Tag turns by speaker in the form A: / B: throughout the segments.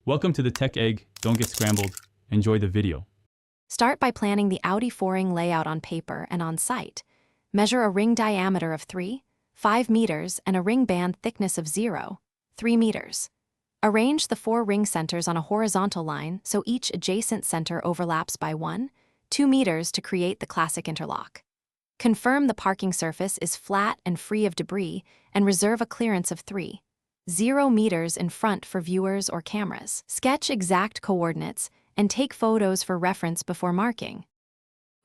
A: Welcome to the Tech Egg. Don't get scrambled. Enjoy the video.
B: Start by planning the Audi 4-ring layout on paper and on site. Measure a ring diameter of 5 meters and a ring band thickness of 3 meters. Arrange the 4 ring centers on a horizontal line so each adjacent center overlaps by 2 meters to create the classic interlock. Confirm the parking surface is flat and free of debris and reserve a clearance of 0 meters in front for viewers or cameras. Sketch exact coordinates and take photos for reference before marking.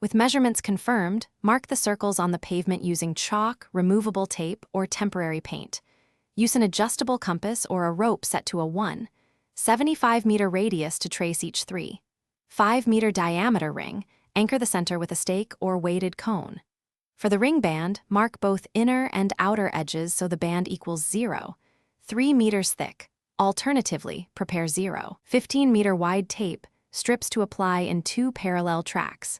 B: With measurements confirmed, mark the circles on the pavement using chalk, removable tape, or temporary paint. Use an adjustable compass or a rope set to a 1.75-meter radius to trace each 5-meter diameter ring. Anchor the center with a stake or weighted cone. For the ring band, mark both inner and outer edges so the band equals 3 meters thick. Alternatively, prepare 15-meter wide tape strips to apply in 2 parallel tracks.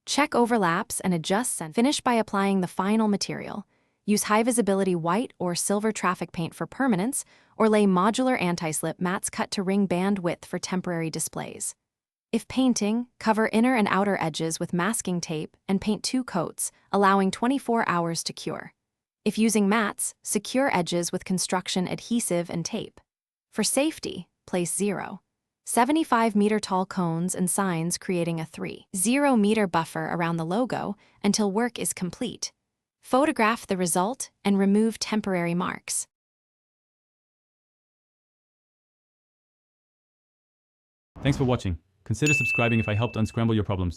B: Check overlaps and adjust center. Finish by applying the final material. Use high-visibility white or silver traffic paint for permanence, or lay modular anti-slip mats cut to ring band width for temporary displays. If painting, cover inner and outer edges with masking tape and paint 2 coats, allowing 24 hours to cure. If using mats, secure edges with construction adhesive and tape. For safety, place 0.75-meter tall cones and signs creating a 0-meter buffer around the logo until work is complete. Photograph the result and remove temporary marks.
A: Thanks for watching. Consider subscribing if I helped unscramble your problems.